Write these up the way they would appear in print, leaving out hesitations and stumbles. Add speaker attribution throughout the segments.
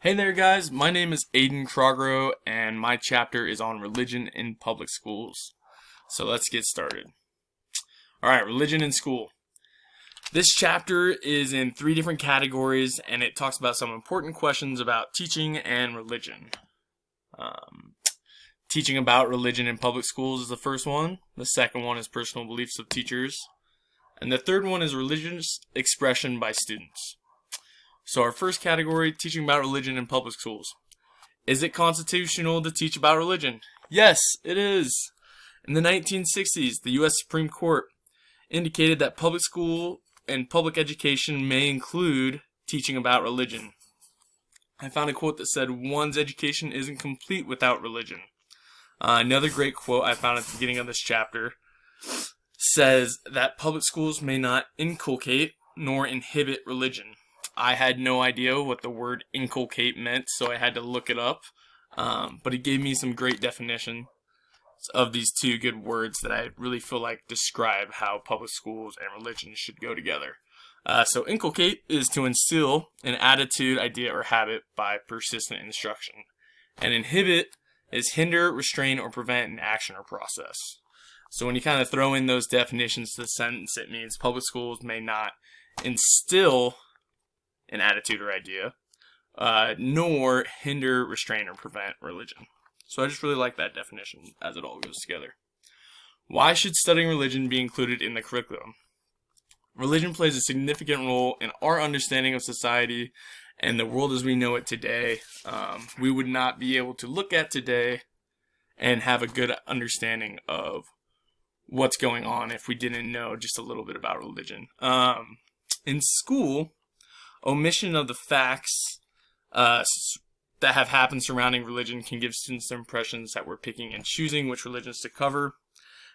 Speaker 1: Hey there, guys. My name is Aiden Krogro, and my chapter is on religion in public schools. So let's get started. All right, religion in school. This chapter is in three different categories, and it talks about some important questions about teaching and religion. Teaching about religion in public schools is the first one. The second one is personal beliefs of teachers. And the third one is religious expression by students. So our first category, teaching about religion in public schools. Is it constitutional to teach about religion? Yes, it is. In the 1960s, the U.S. Supreme Court indicated that public school and public education may include teaching about religion. I found a quote that said, "One's education isn't complete without religion." Another great quote I found at the beginning of this chapter says that public schools may not inculcate nor inhibit religion. I had no idea what the word inculcate meant, so I had to look it up. But it gave me some great definition of these two good words that I really feel like describe how public schools and religion should go together. So inculcate is to instill an attitude, idea, or habit by persistent instruction. And inhibit is hinder, restrain, or prevent an action or process. So when you kind of throw in those definitions to the sentence, it means public schools may not instill an attitude or idea, nor hinder, restrain, or prevent religion. So I just really like that definition as it all goes together. Why should studying religion be included in the curriculum? Religion plays a significant role in our understanding of society and the world as we know it today. We would not be able to look at today and have a good understanding of what's going on if we didn't know just a little bit about religion. In school, omission of the facts that have happened surrounding religion can give students impressions that we're picking and choosing which religions to cover.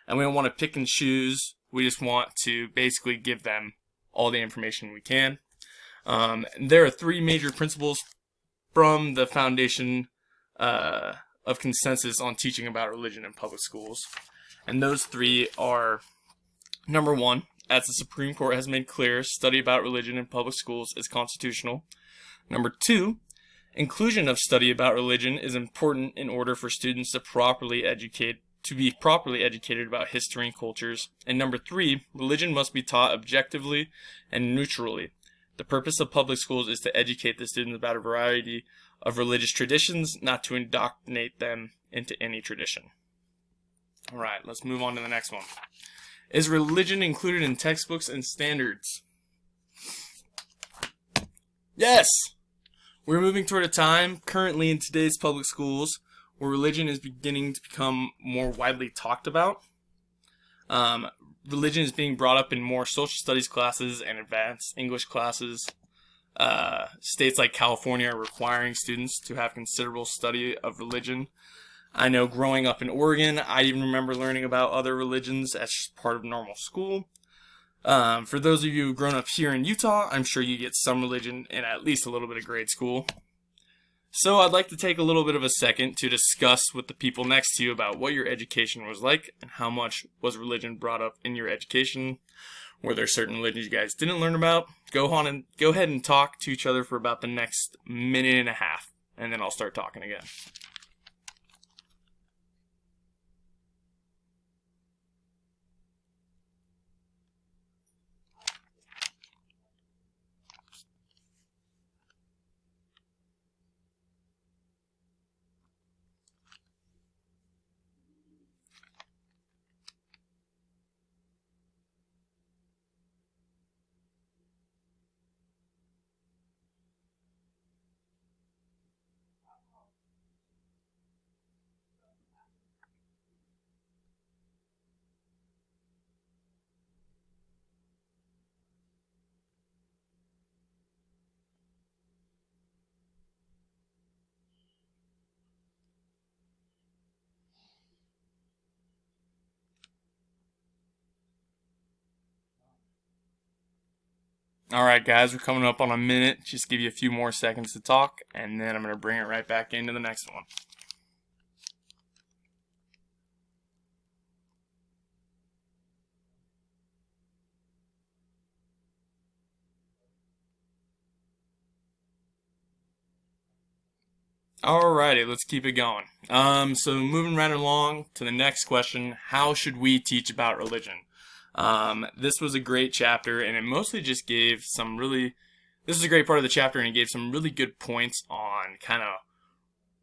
Speaker 1: And we don't want to pick and choose. We just want to basically give them all the information we can. There are three major principles from the foundation of consensus on teaching about religion in public schools. And those three are, number one, as the Supreme Court has made clear, study about religion in public schools is constitutional. Number two, inclusion of study about religion is important in order for students to be properly educated about history and cultures. And number three, religion must be taught objectively and neutrally. The purpose of public schools is to educate the students about a variety of religious traditions, not to indoctrinate them into any tradition. All right, let's move on to the next one. Is religion included in textbooks and standards? Yes! We're moving toward a time, currently in today's public schools, where religion is beginning to become more widely talked about. Religion is being brought up in more social studies classes and advanced English classes. States like California are requiring students to have considerable study of religion. I know growing up in Oregon, I even remember learning about other religions as just part of normal school. For those of you who've grown up here in Utah, I'm sure you get some religion in at least a little bit of grade school. So I'd like to take a little bit of a second to discuss with the people next to you about what your education was like and how much was religion brought up in your education. Were there certain religions you guys didn't learn about? Go ahead and talk to each other for about the next minute and a half, and then I'll start talking again. Alright guys, we're coming up on a minute. Just give you a few more seconds to talk, and then I'm going to bring it right back into the next one. Alrighty, let's keep it going. So moving right along to the next question, how should we teach about religion? This was a great chapter, and it mostly just gave some really, this is a great part of the chapter, and it gave some really good points on kind of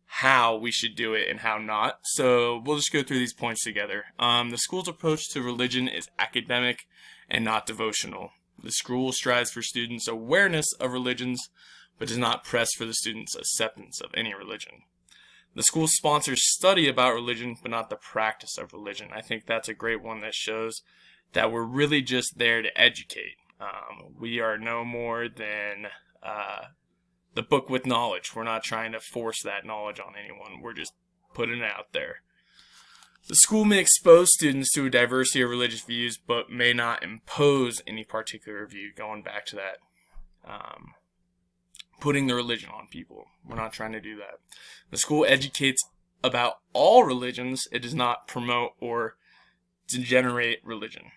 Speaker 1: how we should do it and how not. So we'll just go through these points together. The school's approach to religion is academic and not devotional. The school strives for students' awareness of religions, but does not press for the students' acceptance of any religion. The school sponsors study about religion, but not the practice of religion. I think that's a great one that shows that we're really just there to educate. We are no more than the book with knowledge. We're not trying to force that knowledge on anyone. We're just putting it out there. The school may expose students to a diversity of religious views, but may not impose any particular view. Going back to that. Putting the religion on people. We're not trying to do that. The school educates about all religions. It does not promote or degenerate religion.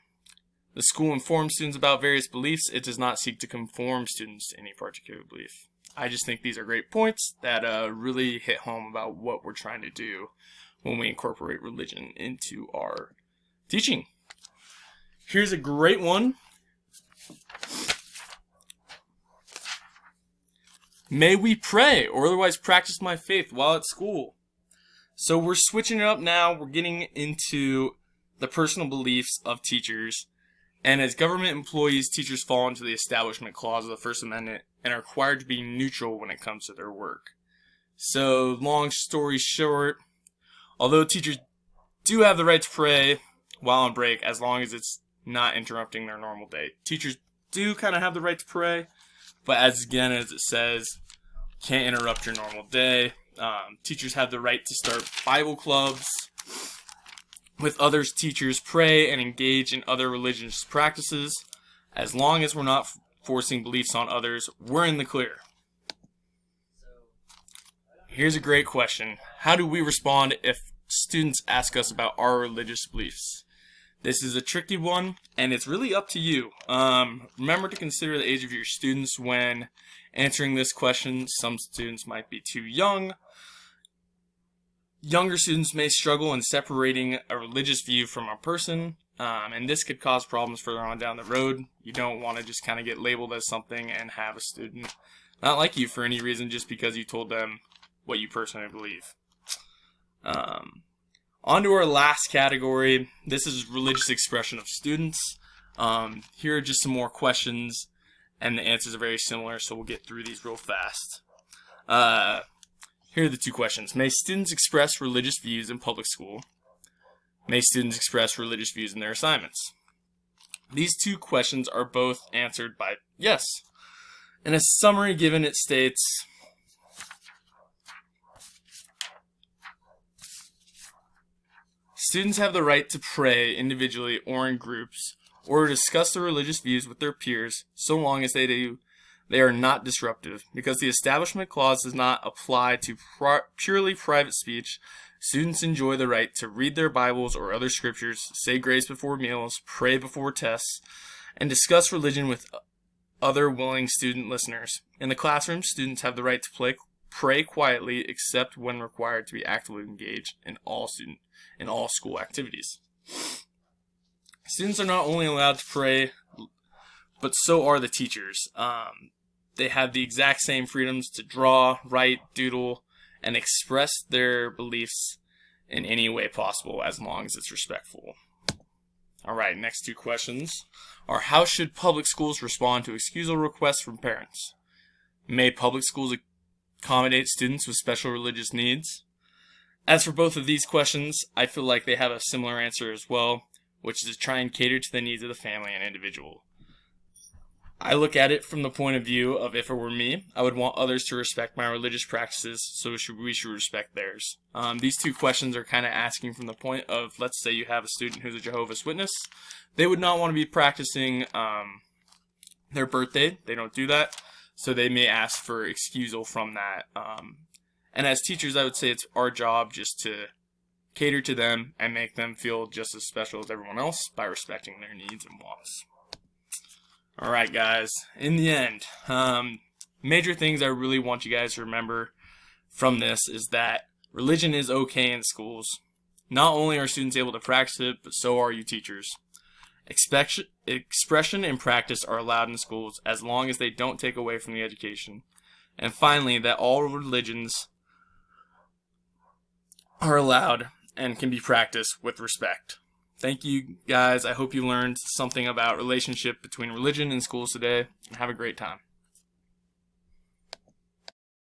Speaker 1: The school informs students about various beliefs. It does not seek to conform students to any particular belief. I just think these are great points that really hit home about what we're trying to do when we incorporate religion into our teaching. Here's a great one. May we pray or otherwise practice my faith while at school? So we're switching it up now. We're getting into the personal beliefs of teachers. And as government employees, teachers fall into the Establishment Clause of the First Amendment and are required to be neutral when it comes to their work. So, long story short, although teachers do have the right to pray while on break, as long as it's not interrupting their normal day. Teachers do kind of have the right to pray, but as it says, can't interrupt your normal day. Teachers have the right to start Bible clubs with others. Teachers pray and engage in other religious practices. As long as we're not forcing beliefs on others, we're in the clear. Here's a great question. How do we respond if students ask us about our religious beliefs? This is a tricky one, and it's really up to you. Remember to consider the age of your students when answering this question. Some students might be too young. Younger students may struggle in separating a religious view from a person, and this could cause problems further on down the road. You don't want to just kind of get labeled as something and have a student not like you for any reason just because you told them what you personally believe. On to our last category. This is religious expression of students. Here are just some more questions, and the answers are very similar, so we'll get through these real fast. Here are the two questions. May students express religious views in public school? May students express religious views in their assignments? These two questions are both answered by yes. In a summary given, it states, students have the right to pray individually or in groups, or to discuss their religious views with their peers, so long as they are not disruptive. Because the Establishment Clause does not apply to purely private speech, students enjoy the right to read their Bibles or other scriptures, say grace before meals, pray before tests, and discuss religion with other willing student listeners. In the classroom, students have the right to pray quietly, except when required to be actively engaged in all school activities. Students are not only allowed to pray, but so are the teachers. They have the exact same freedoms to draw, write, doodle, and express their beliefs in any way possible, as long as it's respectful. Alright, next two questions are, how should public schools respond to excusal requests from parents? May public schools accommodate students with special religious needs? As for both of these questions, I feel like they have a similar answer as well, which is to try and cater to the needs of the family and individual. I look at it from the point of view of, if it were me, I would want others to respect my religious practices, so we should respect theirs. These two questions are kind of asking from the point of, let's say you have a student who's a Jehovah's Witness. They would not want to be practicing their birthday. They don't do that, so they may ask for excusal from that. And as teachers, I would say it's our job just to cater to them and make them feel just as special as everyone else by respecting their needs and wants. Alright guys, in the end, major things I really want you guys to remember from this is that religion is okay in schools. Not only are students able to practice it, but so are you teachers. Expression and practice are allowed in schools as long as they don't take away from the education. And finally, that all religions are allowed and can be practiced with respect. Thank you, guys. I hope you learned something about relationship between religion and schools today, and have a great time.